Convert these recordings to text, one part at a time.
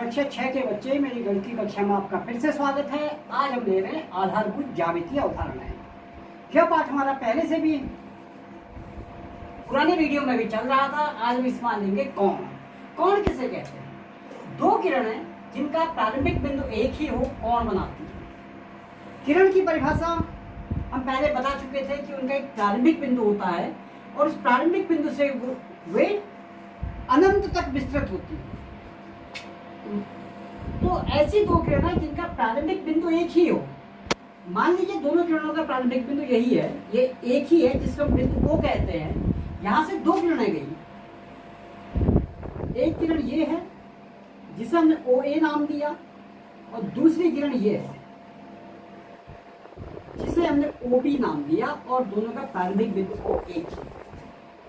कक्षा 6 के बच्चे, मेरी गणित की कक्षा में आपका फिर से स्वागत है। आज हम ले रहे हैं आधारभूत ज्यामितीय अवधारणाएं। यह पाठ हमारा पहले से भी पुराने वीडियो में भी चल रहा था। आज हम इसमें लेंगे कोण। कोण किसे कहते हैं? दो किरणें जिनका प्रारंभिक बिंदु एक ही हो कोण बनाती है। किरण की परिभाषा हम पहले बता चुके थे कि उनका एक प्रारंभिक बिंदु होता है और उस प्रारंभिक बिंदु से वे अनंत तक विस्तृत होती है। तो ऐसी दो किरणें जिनका प्रारंभिक बिंदु एक ही हो, मान लीजिए दोनों किरणों का प्रारंभिक बिंदु यही है, ये एक ही है जिसको हम बिंदु O कहते हैं। यहां से दो किरणें गई, एक किरण ये है जिसे हमने OA नाम दिया और दूसरी किरण ये है जिसे हमने OB नाम दिया और दोनों का प्रारंभिक बिंदु O एक है।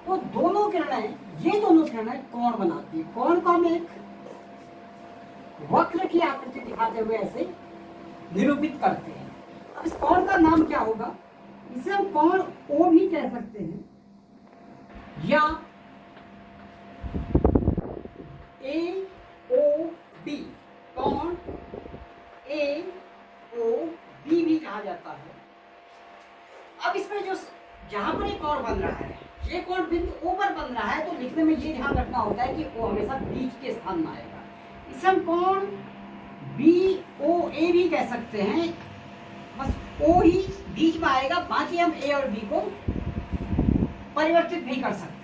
तो दोनों किरणें, ये दोनों किरणें कोण बनाती है। कोण को हम एक वक्र की आकृति दिखाते हुए ऐसे निरूपित करते हैं। अब इस कोण का नाम क्या होगा? इसे हम कोण O भी कह सकते हैं या AOB, कोण AOB भी कहा जाता है। अब इसमें जो जहां पर एक कोण बन रहा है, ये कोण बिंदु O पर बन रहा है, तो लिखने में ये ध्यान रखना होता है कि O हमेशा बीच के स्थान में आएगा। इसे हम कोण BOA भी कह सकते हैं, बस O ही बीच में आएगा, बाकी हम A और B को परिवर्तित भी कर सकते हैं।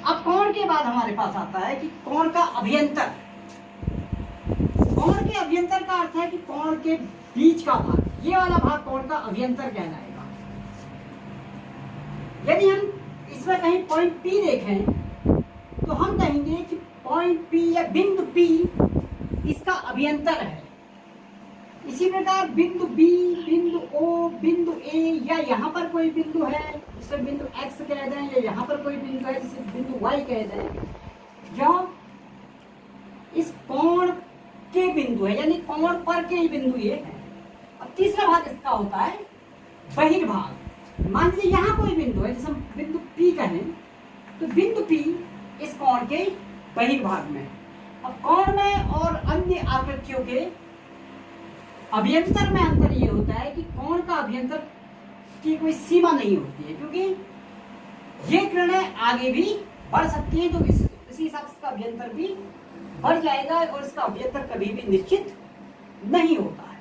अब कोण के बाद हमारे पास आता है कि कोण का अभियंतर। कोण के अभियंतर का अर्थ है कि कोण के बीच का भाग, ये वाला भाग कोण का अभियंतर कहलाएगा। यदि हम इसमें कहीं पॉइंट P देखें तो हम कहेंगे कि पॉइंट P या बिंदु P इसका अभियंतर है। इसी प्रकार बिंदु B, बिंदु O, बिंदु A या यहाँ पर कोई बिंदु है जिसे बिंदु X कह दें, या यहाँ पर कोई बिंदु है जिसे बिंदु Y कह दें, या इस कोण के बिंदु है, यानी कोण पर के बिंदु ये है। अब तीसरा भाग इसका होता है बहिर्भाग। मान लीजिए यहाँ कोई बिंदु है जिसे हम बिंदु P कहें, तो बिंदु P इस कोण के बहिर्भाग में। अब कोण में और अन्य आकृतियों के अभियंतर में अंतर ये होता है कि कोण का अभियंतर की कोई सीमा नहीं होती है, क्योंकि ये किरणें आगे भी बढ़ सकती हैं, तो इसी हिसाब से इसका अभियंतर भी बढ़ जाएगा और इसका अभियंतर कभी भी निश्चित नहीं होता है।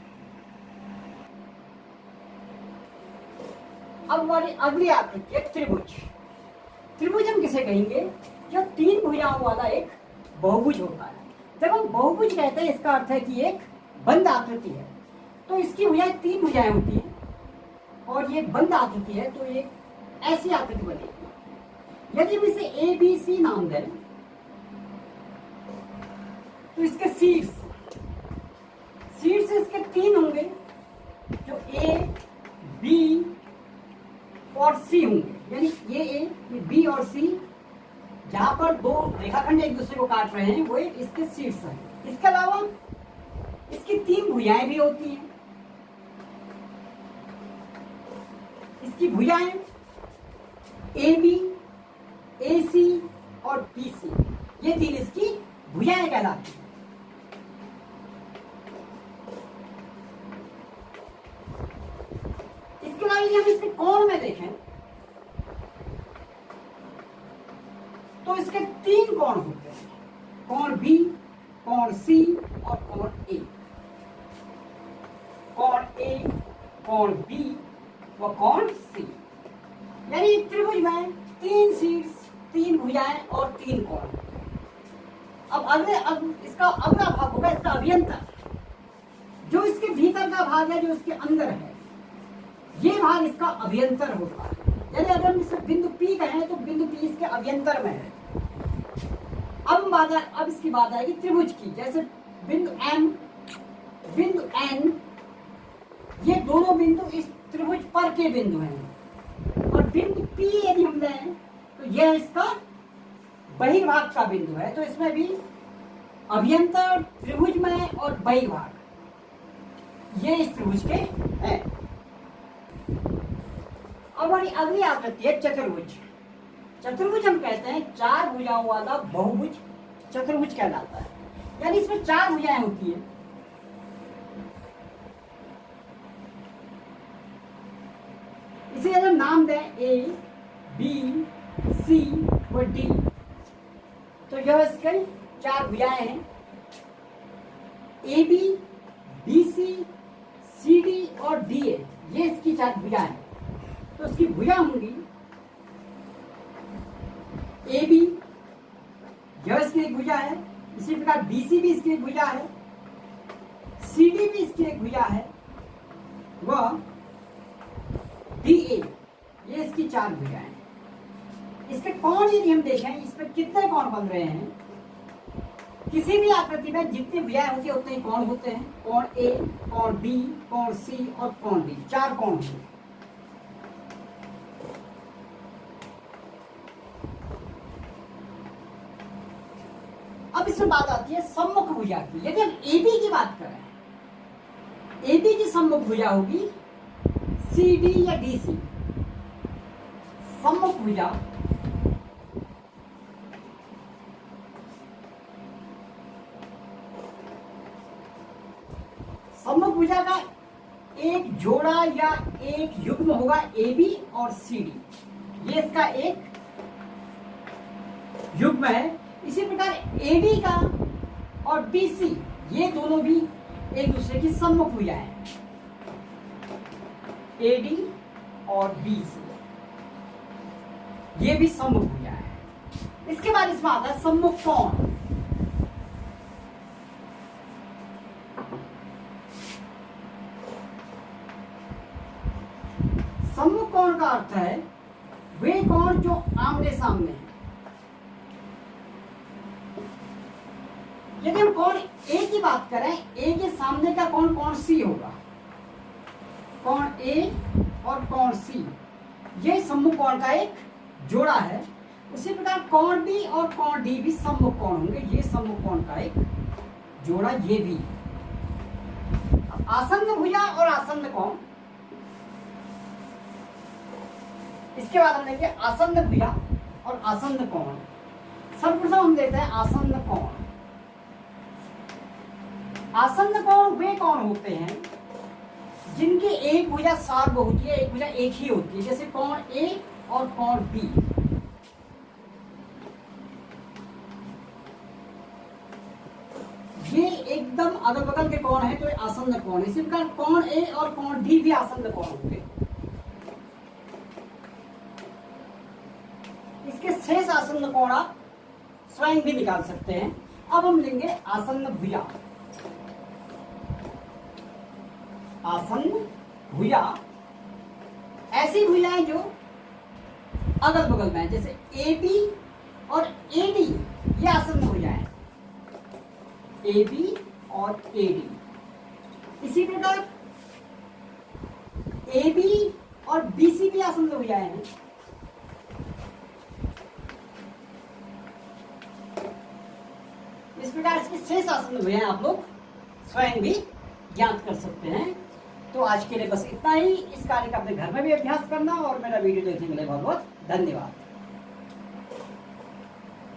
अब हमारी अगली आकृति है त्रिभुज। त्रिभुज हम किसे कहेंगे? जो तीन भुजाओं वाला एक बहुभुज होता है। जब हम बहुभुज कहते हैं, इसका अर्थ है कि एक बंद आकृति है, तो इसकी भुजाएं तीन भुजाएं होती हैं और ये बंद आकृति है, तो ये ऐसी आकृति बनेगी। यदि हम इसे ABC नाम दें तो इसके शीर्ष इसके तीन होंगे, जो A, B और C होंगे, यानी ये A, ये B और C, जहां पर दो रेखाखंड एक दूसरे को काट रहे हैं, वो इसके शीर्ष है। इसके अलावा इसकी तीन भुजाएं भी होती हैं। इसकी भुजाएं AB, AC और BC, ये तीन इसकी भुजाएं कहलाती हैं। इसके अलावा यदि हम इसके कोण में देखें तो इसके तीन कोण होते हैं, कोण B, कोण C और कोण A। कोण A, कोण B व कोण C, यानी त्रिभुज में तीन शीर्ष, तीन भुजाएं और तीन कोण। अब इसका अगला भाग होगा इसका अभियंतर, जो इसके भीतर का भाग है, जो इसके अंदर है, ये भाग इसका अभियंतर होता है। यानी अगर हम इसे बिंदु P कहें तो बिंदु P इसके अभियंतर में है। अब इसकी बात आएगी त्रिभुज की। जैसे बिंदु M, बिंदु N, ये दोनों बिंदु इस त्रिभुज पर के बिंदु हैं, और बिंदु P यदि हम लें तो यह इसका बहिर्भाग का बिंदु है। तो इसमें भी अभियंतर त्रिभुज में और बहिर्भाग ये इस त्रिभुज के हैं। अब हमारी अगली आकृति है चतुर्भुज। चतुर्भुज हम कहते हैं चार भुजाओं वाला बहुभुज चतुर्भुज कहलाता है। यानी इसमें 4 भुजाएं होती है। इसे अगर नाम दें A, B, C और D, तो यह इसकी 4 भुजाएं हैं। AB, BC, CD और DA, ये इसकी 4 भुजाएं हैं। तो इसकी भुजा होंगी AB, यह इसकी एक भुजा है। इसी प्रकार BC भी इसकी एक भुजा है, CD भी इसकी एक भुजा है, वह DA, ये इसकी 4 भुजाएं हैं। इसके कोण यदि हम देखें, इस पर कितने कोण बन रहे हैं, किसी भी आकृति में जितनी भुजाएं होती है उतने ही कोण होते हैं। कोण A, कोण B, कोण C और कोण D, 4 कोण होते हैं। अब इसमें बात आती है सम्मुख भुजा की। यदि हम AB की बात करें, AB की सम्मुख भुजा होगी CD या DC। सम्मुख भुजा सम्मुख भुजा का एक जोड़ा या एक युग्म होगा AB और CD, ये इसका एक युग्म है। इसी प्रकार AD का और BC, ये दोनों भी एक दूसरे की सम्मुख भुजाएं हैं। AD और BC, ये भी सम्मुख भुजाएं हैं। इसके बाद इसमें आता है सम्मुख कोण। सम्मुख कोण का अर्थ है वे कोण जो आमने सामने हैं। यदि हम कोण A की बात करें, A के सामने का कोण कोण C होगा। कोण A और कोण C, ये सम्मुख कोण का एक जोड़ा है। उसी प्रकार कोण B और कोण D भी सम्मुख कोण होंगे, ये सम्मुख कोण का एक जोड़ा ये भी। आसन्न भुजा और आसन्न कोण, इसके बाद हम लेंगे आसन्न भुजा और आसन्न कोण। सर्वप्रथम हम लेते हैं आसन्न कोण। आसन्न कोण वे कोण होते हैं जिनकी एक भुजा सार्व होती है, एक भुजा एक ही होती है, जैसे कोण A और कोण B। ये एकदम अगल बगल के कोण है, तो आसन्न कोण। इसी प्रकार कोण A और कोण D भी आसन्न कोण होंगे। इसके शेष आसन्न कोण आप स्वयं भी निकाल सकते हैं। अब हम लेंगे आसन्न भुजा। आसन्न भुजा ऐसी भुजाएं जो अगल बगल में है, जैसे AB और AD, ये आसन्न भुजाएं। AB और AD, इसी प्रकार AB और BC भी आसन्न भुजाएं हैं। इस प्रकार इसके शेष आसन्न भुजाएं आप लोग स्वयं भी ज्ञात कर सकते हैं। तो आज के लिए बस इतना ही। इस कार्य का अपने घर में भी अभ्यास करना और मेरा वीडियो देखने के लिए बहुत बहुत धन्यवाद।